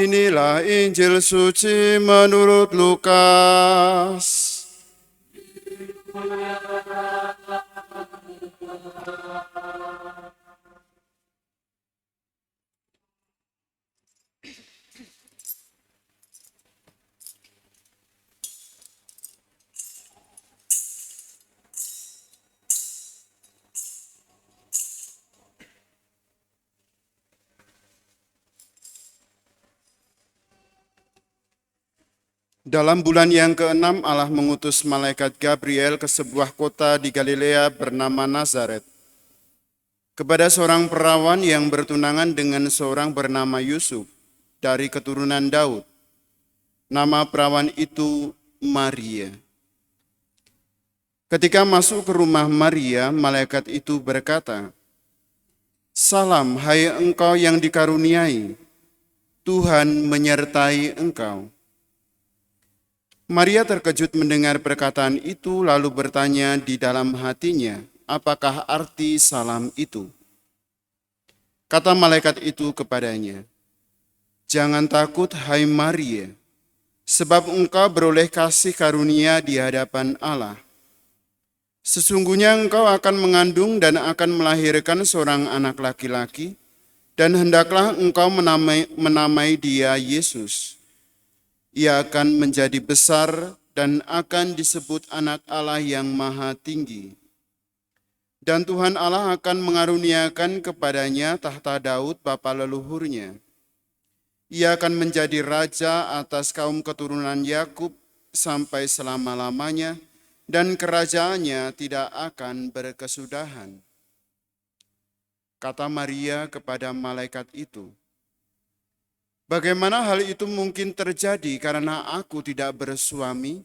Inilah Injil suci menurut Lukas. Dalam bulan yang ke-6, Allah mengutus malaikat Gabriel ke sebuah kota di Galilea bernama Nazaret, kepada seorang perawan yang bertunangan dengan seorang bernama Yusuf dari keturunan Daud. Nama perawan itu Maria. Ketika masuk ke rumah Maria, malaikat itu berkata, "Salam, hai engkau yang dikaruniai, Tuhan menyertai engkau." Maria terkejut mendengar perkataan itu, lalu bertanya di dalam hatinya, apakah arti salam itu? Kata malaikat itu kepadanya, "Jangan takut, hai Maria, sebab engkau beroleh kasih karunia di hadapan Allah. Sesungguhnya engkau akan mengandung dan akan melahirkan seorang anak laki-laki, dan hendaklah engkau menamai dia Yesus. Ia akan menjadi besar dan akan disebut Anak Allah yang Maha Tinggi. Dan Tuhan Allah akan mengaruniakan kepadanya tahta Daud bapa leluhurnya. Ia akan menjadi raja atas kaum keturunan Yakub sampai selama-lamanya, dan kerajaannya tidak akan berkesudahan." Kata Maria kepada malaikat itu, "Bagaimana hal itu mungkin terjadi karena aku tidak bersuami?"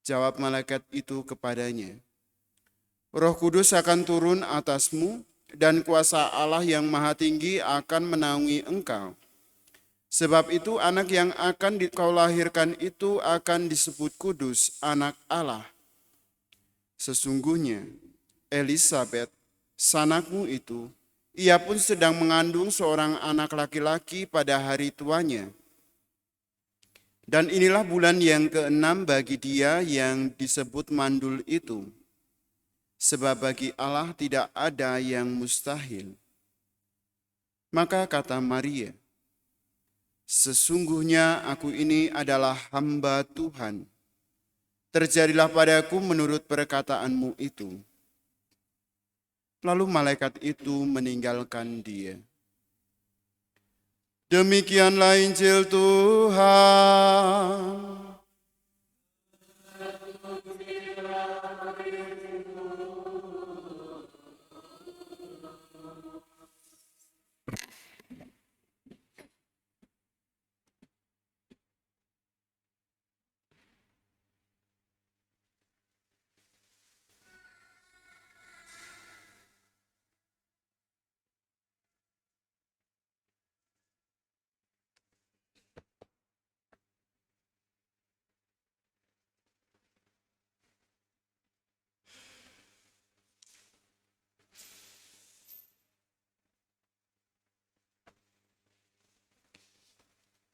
Jawab malaikat itu kepadanya, "Roh Kudus akan turun atasmu, dan kuasa Allah yang Maha Tinggi akan menaungi engkau. Sebab itu anak yang akan kau lahirkan itu akan disebut kudus, Anak Allah. Sesungguhnya Elisabet, sanakmu itu, ia pun sedang mengandung seorang anak laki-laki pada hari tuanya. Dan inilah bulan yang ke-6 bagi dia yang disebut mandul itu. Sebab bagi Allah tidak ada yang mustahil." Maka kata Maria, "Sesungguhnya aku ini adalah hamba Tuhan. Terjadilah padaku menurut perkataanmu itu." Lalu malaikat itu meninggalkan dia. Demikianlah Injil Tuhan.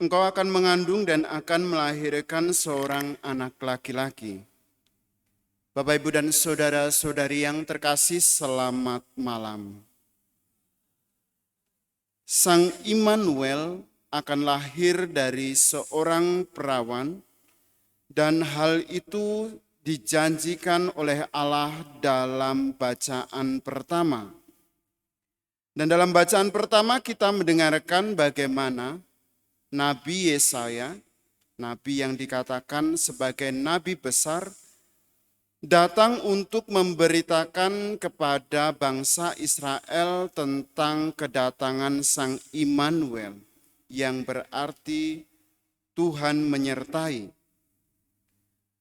Engkau akan mengandung dan akan melahirkan seorang anak laki-laki. Bapak, Ibu, dan saudara-saudari yang terkasih, selamat malam. Sang Immanuel akan lahir dari seorang perawan, dan hal itu dijanjikan oleh Allah dalam bacaan pertama. Dan dalam bacaan pertama kita mendengarkan bagaimana Nabi Yesaya, nabi yang dikatakan sebagai nabi besar, datang untuk memberitakan kepada bangsa Israel tentang kedatangan Sang Immanuel, yang berarti Tuhan menyertai.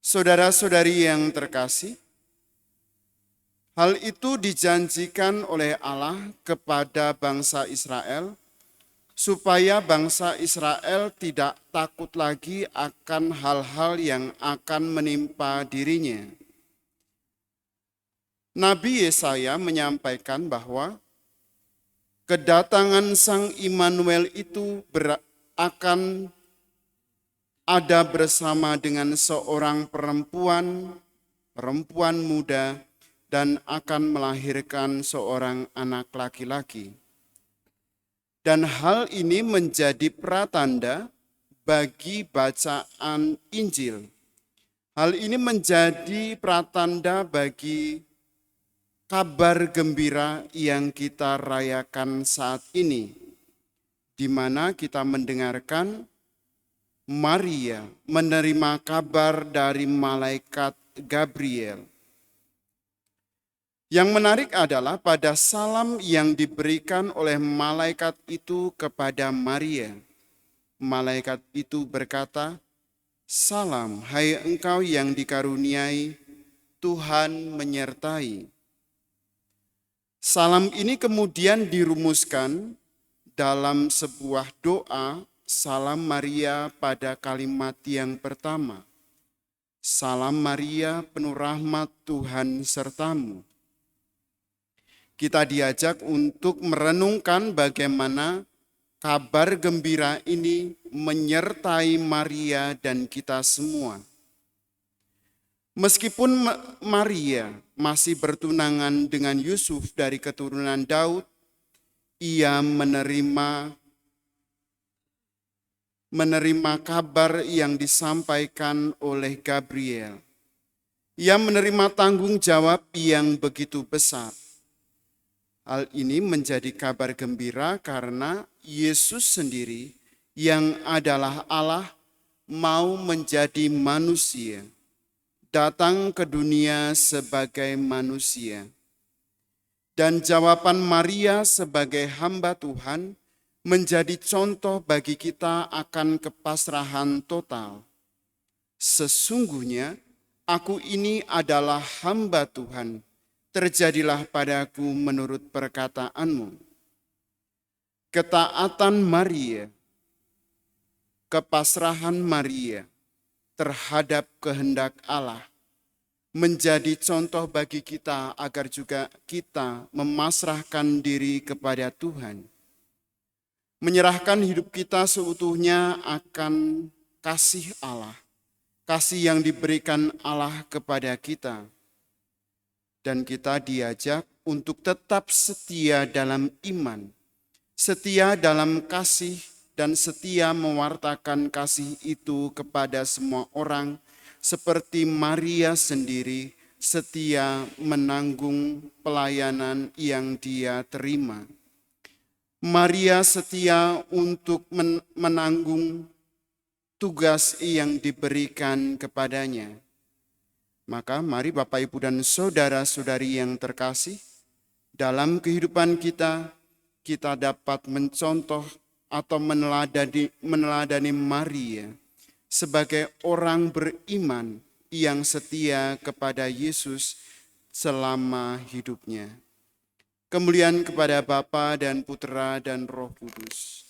Saudara-saudari yang terkasih, hal itu dijanjikan oleh Allah kepada bangsa Israel, supaya bangsa Israel tidak takut lagi akan hal-hal yang akan menimpa dirinya. Nabi Yesaya menyampaikan bahwa kedatangan Sang Immanuel itu akan ada bersama dengan seorang perempuan muda, dan akan melahirkan seorang anak laki-laki. Dan hal ini menjadi pratanda bagi bacaan Injil. Hal ini menjadi pratanda bagi kabar gembira yang kita rayakan saat ini, di mana kita mendengarkan Maria menerima kabar dari malaikat Gabriel. Yang menarik adalah pada salam yang diberikan oleh malaikat itu kepada Maria. Malaikat itu berkata, "Salam, hai engkau yang dikaruniai, Tuhan menyertai." Salam ini kemudian dirumuskan dalam sebuah doa Salam Maria pada kalimat yang pertama. Salam Maria, penuh rahmat, Tuhan sertamu. Kita diajak untuk merenungkan bagaimana kabar gembira ini menyertai Maria dan kita semua. Meskipun Maria masih bertunangan dengan Yusuf dari keturunan Daud, ia menerima kabar yang disampaikan oleh Gabriel. Ia menerima tanggung jawab yang begitu besar. Hal ini menjadi kabar gembira karena Yesus sendiri yang adalah Allah mau menjadi manusia, datang ke dunia sebagai manusia. Dan jawaban Maria sebagai hamba Tuhan menjadi contoh bagi kita akan kepasrahan total. Sesungguhnya aku ini adalah hamba Tuhan, terjadilah padaku menurut perkataanmu. Ketaatan Maria, kepasrahan Maria terhadap kehendak Allah menjadi contoh bagi kita agar juga kita memasrahkan diri kepada Tuhan. Menyerahkan hidup kita seutuhnya akan kasih Allah, kasih yang diberikan Allah kepada kita. Dan kita diajak untuk tetap setia dalam iman, setia dalam kasih, dan setia mewartakan kasih itu kepada semua orang, seperti Maria sendiri setia menanggung pelayanan yang dia terima. Maria setia untuk menanggung tugas yang diberikan kepadanya. Maka mari Bapak, Ibu, dan saudara-saudari yang terkasih, dalam kehidupan kita dapat mencontoh atau meneladani Maria sebagai orang beriman yang setia kepada Yesus selama hidupnya. Kemuliaan kepada Bapa dan Putra dan Roh Kudus.